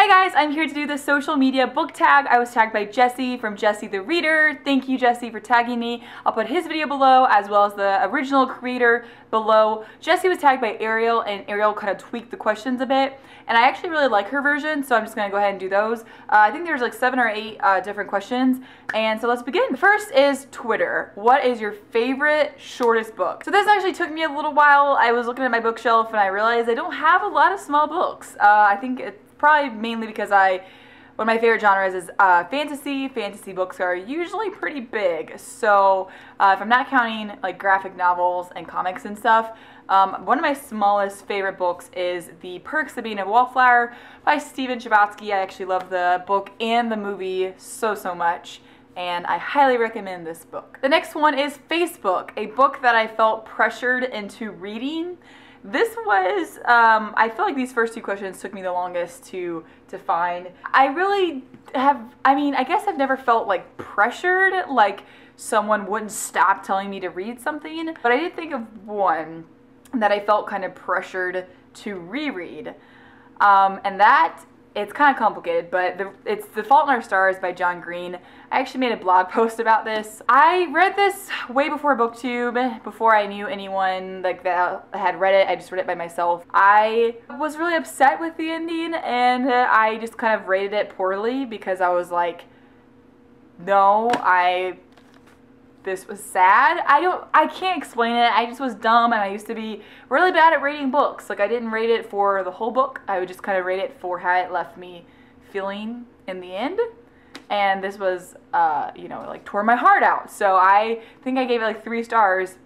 Hi guys, I'm here to do the social media book tag. I was tagged by Jesse from Jesse the Reader. Thank you, Jesse, for tagging me. I'll put his video below as well as the original creator below. Jesse was tagged by Ariel, and Ariel kind of tweaked the questions a bit. And I actually really like her version, so I'm just going to go ahead and do those. I think there's like 7 or 8 different questions. And so let's begin. The first is Twitter. What is your favorite shortest book? So this actually took me a little while. I was looking at my bookshelf and I realized I don't have a lot of small books. I think it's probably mainly because one of my favorite genres is fantasy. Fantasy books are usually pretty big. So if I'm not counting like graphic novels and comics and stuff, one of my smallest favorite books is The Perks of Being a Wallflower by Stephen Chbosky. I actually love the book and the movie so much, and I highly recommend this book. The next one is Facebook, a book that I felt pressured into reading. This was, I feel like these first 2 questions took me the longest to find. I really have, I guess I've never felt like pressured, like someone wouldn't stop telling me to read something, but I did think of one that I felt kind of pressured to reread, and that, it's kind of complicated, but it's The Fault in Our Stars by John Green. I actually made a blog post about this. I read this way before BookTube, before I knew anyone like that had read it. I just read it by myself. I was really upset with the ending, and I just kind of rated it poorly because I was like, no, this was sad. I can't explain it. I just was dumb, and I used to be really bad at rating books. Like, I didn't rate it for the whole book. I would just kind of rate it for how it left me feeling in the end. And this was, you know, like tore my heart out. So I think I gave it like 3 stars.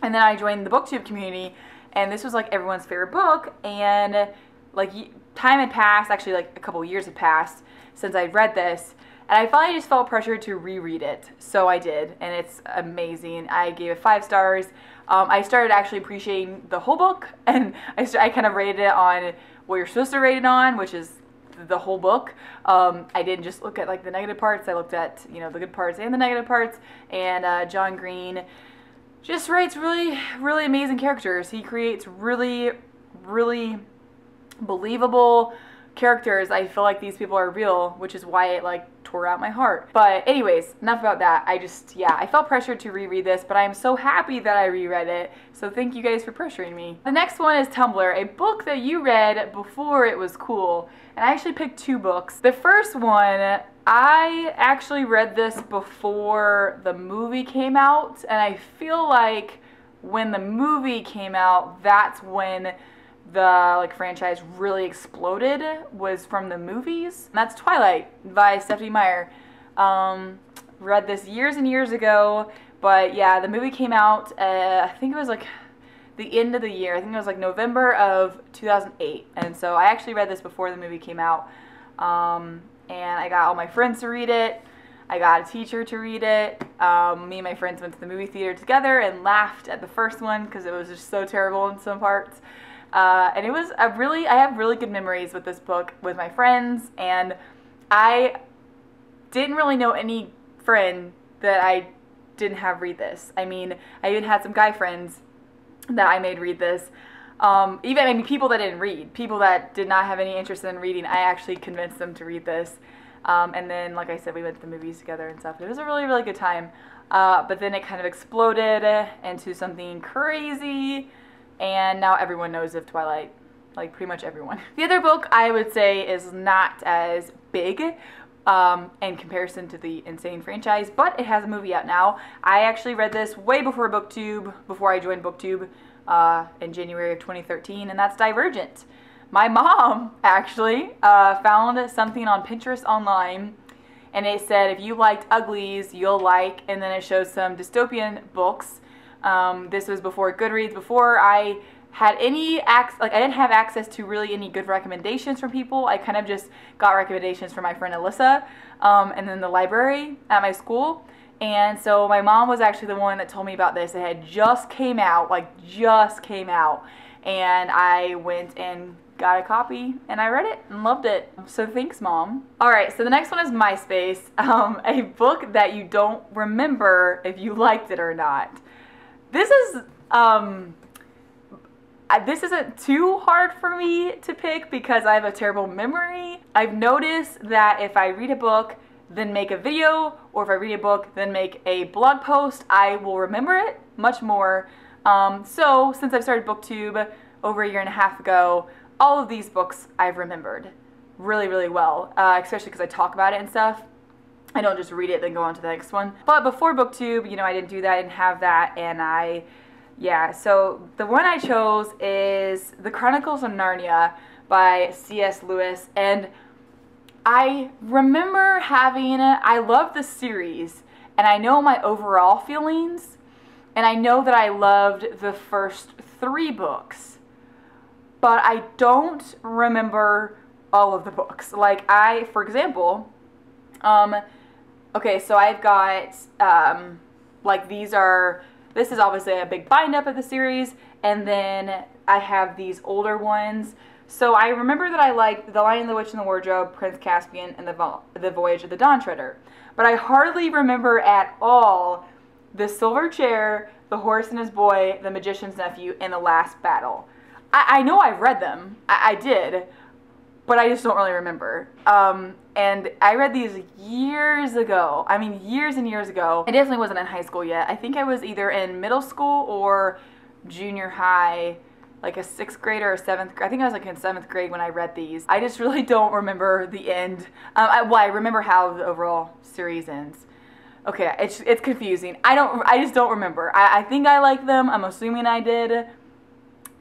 And then I joined the BookTube community, and this was like everyone's favorite book. And like time had passed, actually like a couple years had passed since I'd read this. And I finally just felt pressured to reread it, so I did, and it's amazing. I gave it 5 stars. I started actually appreciating the whole book, and I kind of rated it on what you're supposed to rate it on, which is the whole book. I didn't just look at like the negative parts. I looked at, you know, the good parts and the negative parts. And John Green just writes really amazing characters. He creates really believable characters. I feel like these people are real, which is why it like tore out my heart. But anyways, enough about that. I felt pressured to reread this, but I'm so happy that I reread it. So thank you guys for pressuring me. The next one is Tumblr, a book that you read before it was cool. And I actually picked 2 books. The first one, I actually read this before the movie came out, and I feel like when the movie came out, that's when the like franchise really exploded, was from the movies. And that's Twilight by Stephenie Meyer. Read this years and years ago, but yeah, the movie came out, I think it was like the end of the year. I think it was like November of 2008. And so I actually read this before the movie came out. And I got all my friends to read it. I got a teacher to read it. Me and my friends went to the movie theater together and laughed at the first one because it was just so terrible in some parts. And it was I have really good memories with this book with my friends, and I didn't really know any friend that I didn't have read this. I mean, I even had some guy friends that I made read this. Even people that didn't read, people that did not have any interest in reading, I actually convinced them to read this. And then, like I said, we went to the movies together and stuff. It was a really good time. But then it kind of exploded into something crazy. And now everyone knows of Twilight, like pretty much everyone. The other book I would say is not as big in comparison to the insane franchise, but it has a movie out now. I actually read this way before BookTube, before I joined BookTube in January of 2013, and that's Divergent. My mom actually found something on Pinterest online, and it said if you liked uglies, you'll like, and then it shows some dystopian books. This was before Goodreads, before I had any I didn't have access to really any good recommendations from people. I kind of just got recommendations from my friend Alyssa, and then the library at my school. And so my mom was actually the one that told me about this. It had just came out, and I went and got a copy, and I read it and loved it. So thanks, Mom. Alright, so the next one is Myspace, a book that you don't remember if you liked it or not. This is, This isn't too hard for me to pick because I have a terrible memory. I've noticed that if I read a book, then make a video, or if I read a book, then make a blog post, I will remember it much more. So since I've started BookTube over a year and a half ago, all of these books I've remembered really, really well, especially because I talk about it and stuff. I don't just read it then go on to the next one. But before BookTube, you know, I didn't do that, I didn't have that, and yeah, so the one I chose is The Chronicles of Narnia by C.S. Lewis, and I remember having it. I love the series, and I know my overall feelings, and I know that I loved the first 3 books, but I don't remember all of the books. Like, for example, okay, so I've got, like, this is obviously a big bind up of the series, and then I have these older ones. So I remember that I liked The Lion, the Witch, and the Wardrobe, Prince Caspian, and the Voyage of the Dawn Treader. But I hardly remember at all The Silver Chair, The Horse and His Boy, The Magician's Nephew, and The Last Battle. I know I've read them. I did. But I just don't really remember. And I read these years ago. I mean, years and years ago. I definitely wasn't in high school yet. I think I was either in middle school or junior high, like a 6th grade or a 7th grade. I think I was like in 7th grade when I read these. I just really don't remember the end. I remember how the overall series ends. Okay, it's confusing. I just don't remember. I think I like them. I'm assuming I did.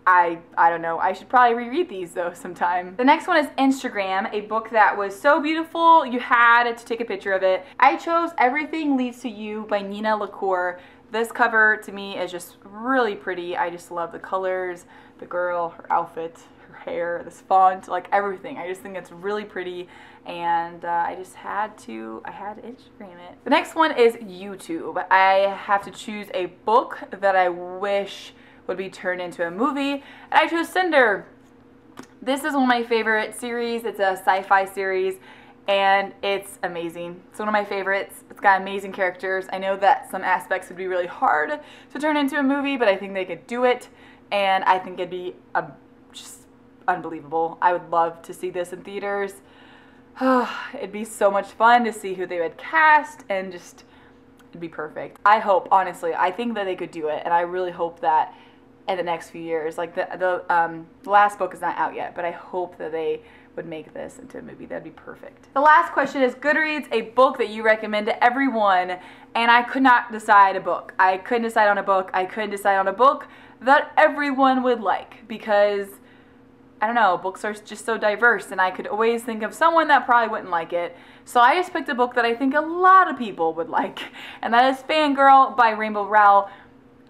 I don't know. I should probably reread these though sometime. The next one is Instagram, a book that was so beautiful you had to take a picture of it. I chose Everything Leads to You by Nina LaCour. This cover to me is just really pretty. I just love the colors, the girl, her outfit, her hair, this font, like everything. I just think it's really pretty, and I had to Instagram it. The next one is YouTube. I have to choose a book that I wish would be turned into a movie, and I chose Cinder. This is one of my favorite series. It's a sci-fi series, and it's amazing. It's one of my favorites. It's got amazing characters. I know that some aspects would be really hard to turn into a movie, but I think they could do it, and I think it'd be just unbelievable. I would love to see this in theaters. It'd be so much fun to see who they would cast, and just, it'd be perfect. I hope, honestly, I think that they could do it, and I really hope that in the next few years, like the last book is not out yet, but I hope that they would make this into a movie. That'd be perfect. The last question is Goodreads, a book that you recommend to everyone, and I could not decide a book. I couldn't decide on a book. I couldn't decide on a book that everyone would like, because I don't know, books are just so diverse, and I could always think of someone that probably wouldn't like it. So I just picked a book that I think a lot of people would like, and that is Fangirl by Rainbow Rowell.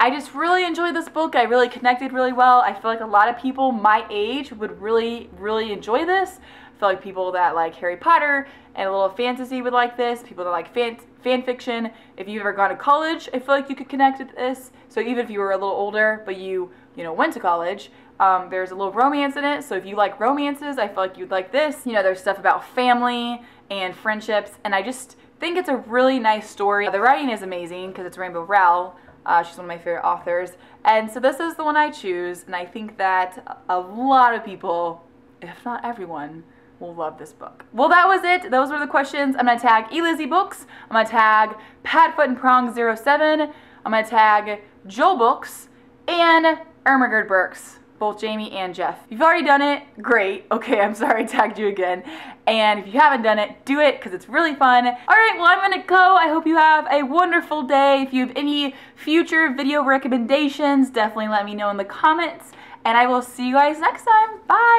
I just really enjoyed this book. I really connected really well. I feel like a lot of people my age would really, really enjoy this. I feel like people that like Harry Potter and a little fantasy would like this. People that like fan fiction. If you've ever gone to college, I feel like you could connect with this. So even if you were a little older, but you went to college, there's a little romance in it. So if you like romances, I feel like you'd like this. You know, there's stuff about family and friendships, and I just think it's a really nice story. The writing is amazing because it's Rainbow Rowell. She's one of my favorite authors, and so this is the one I choose, and I think that a lot of people, if not everyone, will love this book. Well, that was it. Those were the questions. I'm going to tag Elizziebooks. I'm going to tag Patfoot and Prong 07. I'm going to tag Joel Books and Ermahgerd Berks. Both Jamie and Jeff. If you've already done it, great. Okay, I'm sorry I tagged you again. And if you haven't done it, do it because it's really fun. All right, well, I'm gonna go. I hope you have a wonderful day. If you have any future video recommendations, definitely let me know in the comments. And I will see you guys next time. Bye.